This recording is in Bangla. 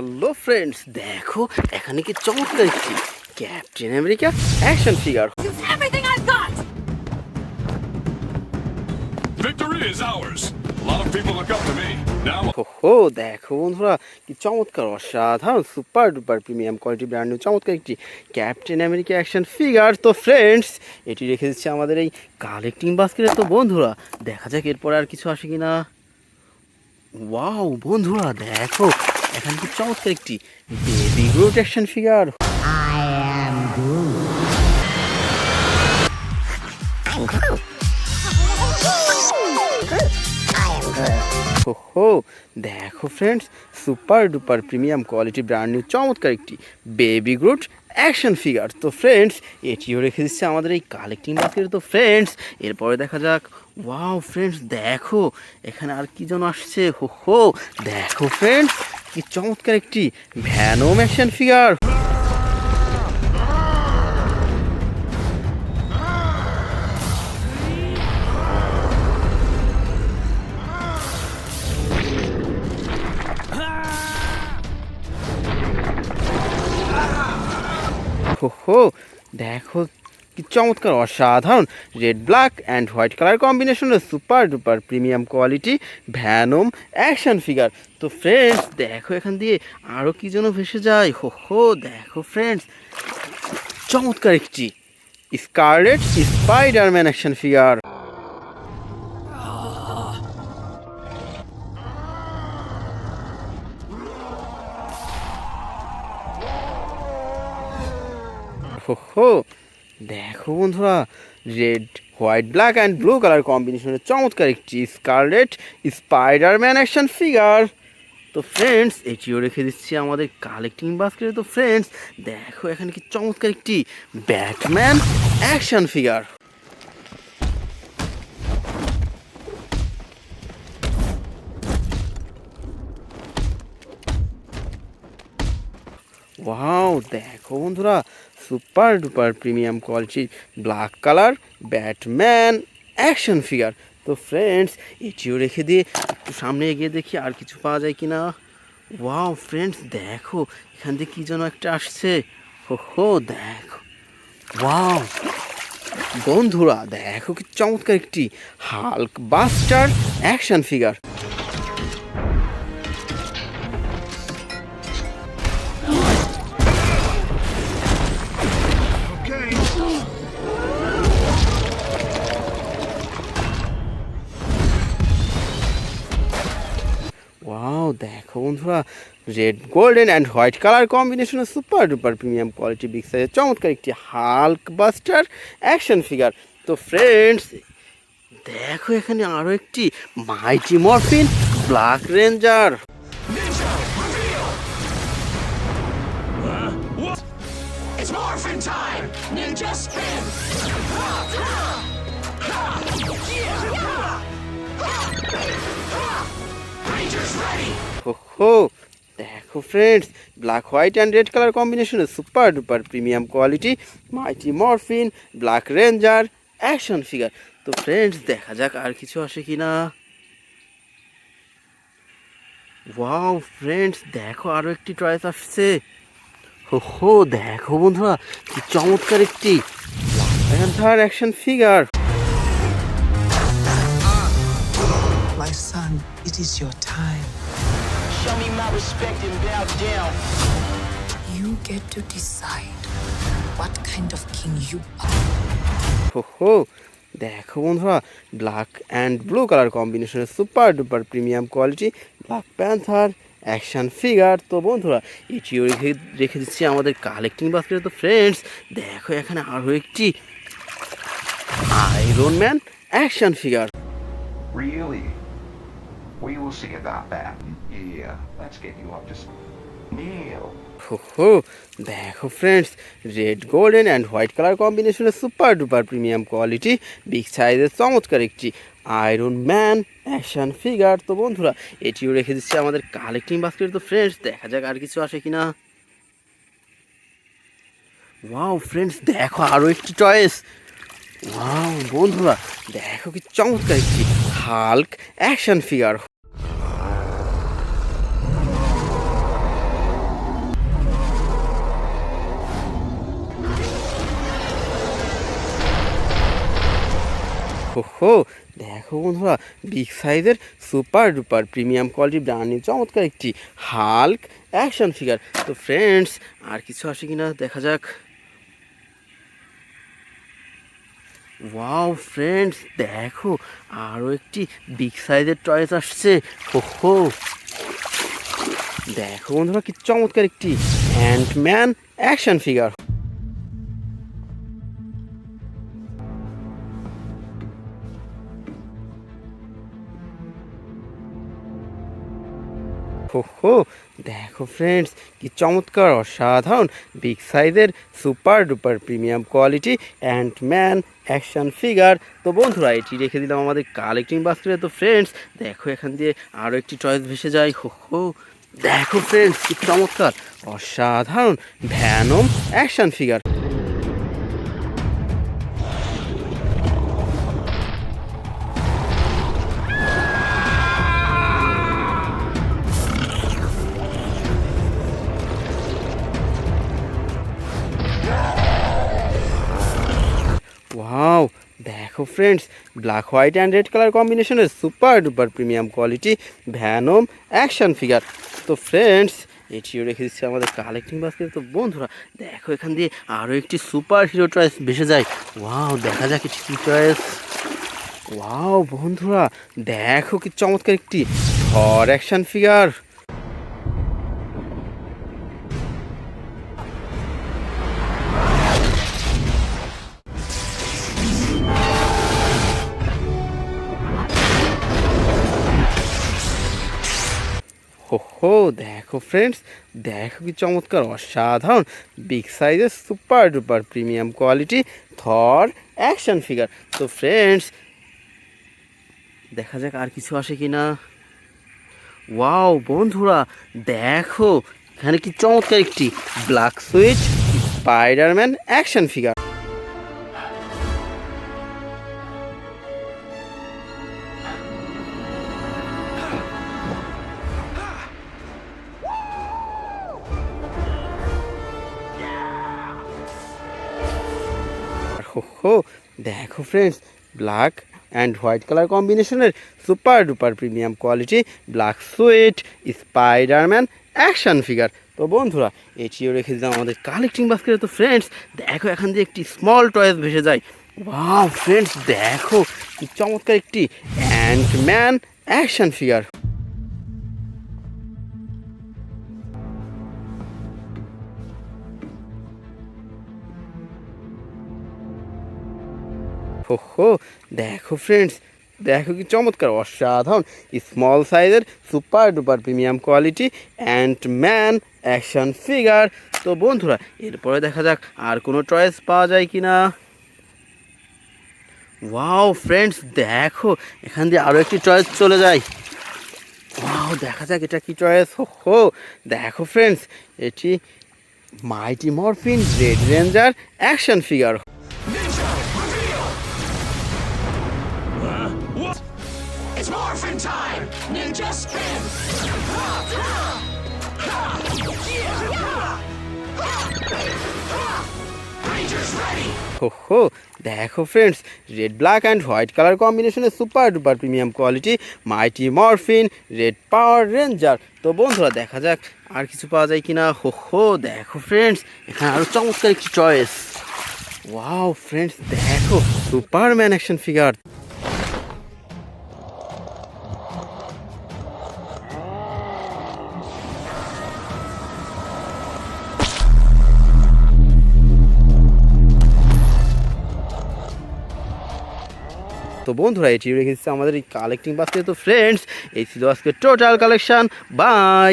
হ্যালো ফ্রেন্ডস, দেখো এখানে কি চমৎকার একটি captain America action figure. Use everything I've got! Victory is ours. A lot of people look up to me. Now হো দেখো বন্ধুরা, কি চমৎকার অসাধারণ super duper premium quality brand new চমৎকার একটি ক্যাপ্টেন আমেরিকা অ্যাকশন ফিগার। তো ফ্রেন্ডস, এটি রেখে দিচ্ছে আমাদের এই কালেক্টিং বাস্কেটে। তো বন্ধুরা, দেখা যাক এরপরে আর কিছু আসে কিনা। ওয়াও বন্ধুরা, দেখো এখানে কি চমৎকার একটি বেবি গ্রুট অ্যাকশন ফিগার। হো দেখো friends, super duper premium quality brand new চমৎকার একটি বেবি গ্রুট অ্যাকশন ফিগার। তো ফ্রেন্ডস, এটিও রেখে দিচ্ছে আমাদের এই কালেক্টিং বাস্কেটে। তো ফ্রেন্ডস, এরপরে দেখা যাক। ওয়াও ফ্রেন্ডস, দেখো এখানে আর কি যেন আসছে। হো দেখো ফ্রেন্ডস, কি চমৎকার একটি ভ্যানম অ্যাকশন ফিগার। হো দেখো কি চমৎকার অসাধারণ red black and white colour কম্বিনেশনের super duper premium quality Venom action figure. তো ফ্রেন্ডস, দেখো এখান দিয়ে আরও কি যেন ভেসে যায়। হো দেখো ফ্রেন্ডস, চমৎকার একটি স্কারলেট স্পাইডারম্যান অ্যাকশন ফিগার। হো দেখো বন্ধুরা, red white black and blue colour কম্বিনেশনের চমৎকার একটি স্কারলেট স্পাইডারম্যান অ্যাকশন ফিগার। তো ফ্রেন্ডস, এটিও রেখে দিচ্ছি আমাদের কালেক্টিং বাস্কেটে। তো ফ্রেন্ডস, দেখো এখানে কি চমৎকার একটি ব্যাটম্যান অ্যাকশন ফিগার। ওয়াও দেখো বন্ধুরা, super duper premium quality black colour Batman action figure. তো ফ্রেন্ডস, এটিও রেখে দিয়ে একটু সামনে এগিয়ে দেখি আর কিছু পাওয়া যায় কিনা। ওয়াও ফ্রেন্ডস, দেখো এখান থেকে কী যেন একটা আসছে। হো দেখো, ওয়াও বন্ধুরা, দেখো কি চমৎকার একটি Hulkbuster action figure. Wow দেখো বন্ধুরা, red golden and white colour কম্বিনেশনের super duper premium quality big সাইজের চমৎকার একটি হাল্ক বাস্টার অ্যাকশন ফিগার। তো ফ্রেন্ডস, দেখো এখানে আরও একটি Mighty Morphin black ranger. It's morphin' time! Ninja spin! Rangers ready! হো দেখো friends, black white and red colour কম্বিনেশনের super duper premium quality Mighty Morphin black ranger action figure. তো ফ্রেন্ডস, দেখা যাক আর কিছু আসে কি না। ওয়াও ফ্রেন্ডস, দেখো আরও একটি চয়েস আসছে। হো দেখো বন্ধুরা, কি চমৎকার একটি black Panther action figure. My son, it is your time. Show me my respect and bow down. You get to decide what kind of king you are. হো দেখো বন্ধুরা, ব্ল্যাক অ্যান্ড ব্লু কালার কম্বিনেশনের super duper premium quality Black Panther action figure. তো বন্ধুরা, এটিও রেখে দিচ্ছি আমাদের কালেক্টিং বাস্কেটে। তো ফ্রেন্ডস, দেখো এখানে আরও একটি iron man action figure. Really? We will see about that. Yeah, let's get you up to Neil. হো দেখো friends, red golden and white colour কম্বিনেশনের super duper premium quality big সাইজের চমৎকার একটি আয়রন ম্যান অ্যাকশন ফিগার। তো বন্ধুরা, এটিও রেখে দিচ্ছে আমাদের কালেক্টিং বাস্কেট। তো ফ্রেন্ডস, দেখা যাক আর কিছু আসে কিনা। ওয়াও ফ্রেন্ডস, দেখো আরও একটি চয়েস। ওয়াও বন্ধুরা, দেখো কি চমৎকার একটি হাল্ক অ্যাকশন ফিগার। হো দেখো বন্ধুরা, বিগ সাইজের super duper premium quality brand new চমৎকার একটি হাল্ক অ্যাকশন ফিগার। তো ফ্রেন্ডস, আর কিছু আসে কিনা দেখা যাক। ওয়াও ফ্রেন্ডস, দেখো আরও একটি বিগ সাইজের টয়েস আসছে। হো দেখো বন্ধুরা, কি চমৎকার একটি অ্যান্টম্যান অ্যাকশন ফিগার। হো দেখো ফ্রেন্ডস, কি চমৎকার অসাধারণ বিগ সাইজের super duper premium quality Ant Man action figure. তো বন্ধুরা, এটি রেখে দিলাম আমাদের কালেক্টিং বাস্কেটে। তো ফ্রেন্ডস দেখো, এখান দিয়ে আরও একটি চয়েস ভেসে যায়। হো দেখো ফ্রেন্ডস, কি চমৎকার অসাধারণ ভ্যানম অ্যাকশন ফিগার। ওয়াও দেখো friends, black white and red colour কম্বিনেশনের super duper premium quality Venom action figure. তো ফ্রেন্ডস, এটিও রেখে দিচ্ছে আমাদের কালেক্টিং বাস্কেটে। তো বন্ধুরা দেখো, এখান দিয়ে আরও একটি সুপার হিরো চয়েস ভেসে যায়। ওয়াও দেখা যাক এটি কী চয়েস। ওয়াও বন্ধুরা দেখো, কি চমৎকার একটি থর অ্যাকশন ফিগার। হো দেখো ফ্রেন্ডস, দেখো কি চমৎকার অসাধারণ বিগ সাইজের সুপার ডুপার প্রিমিয়াম কোয়ালিটি থর অ্যাকশন ফিগার। তো ফ্রেন্ডস দেখা যাক আর কিছু আসে কি না। ওয়াও বন্ধুরা দেখো, এখানে কি চমৎকার একটি black suit Spiderman action figure. হো দেখো friends, black and white colour কম্বিনেশনের super duper premium quality black suit Spiderman action figure. তো বন্ধুরা এটিও রেখে দিলাম আমাদের কালেক্টিং বাস্কেটে। তো ফ্রেন্ডস দেখো, এখান দিয়ে একটি স্মল টয়েস ভেসে যায়। ওয়াও ফ্রেন্ডস দেখো, কি চমৎকার একটি অ্যান্টম্যান অ্যাকশন ফিগার। হো দেখো ফ্রেন্ডস, দেখো কি চমৎকার অসাধারণ স্মল সাইজের super duper premium quality Ant Man action figure. তো বন্ধুরা এরপরে দেখা যাক আর কোনো চয়েস পাওয়া যায় কি না। ওয়াও ফ্রেন্ডস দেখো, এখান দিয়ে আরও একটি চয়েস চলে যায়। ওয়াও দেখা যাক এটা কি চয়েস। হো দেখো ফ্রেন্ডস, এটি Mighty Morphin red ranger action figure. It's morphin' time! Ninja spin! Rangers ready! হো দেখো friends, red black and white colour কম্বিনেশনের super duper premium quality Mighty Morphin red power ranger. তো বন্ধুরা দেখা যাক আর কিছু পাওয়া যায় কিনা। হো দেখো ফ্রেন্ডস, এখানে আরও চমৎকার একটি চয়েস। ওয়াও ফ্রেন্ডস দেখো, সুপারম্যান অ্যাকশন ফিগার। তো বন্ধুরা এটি রেখেছে আমাদের এই কালেক্টিং বাস্কেটে। তো ফ্রেন্ডস এই ছিল আজকে টোটাল কালেকশন। বাই।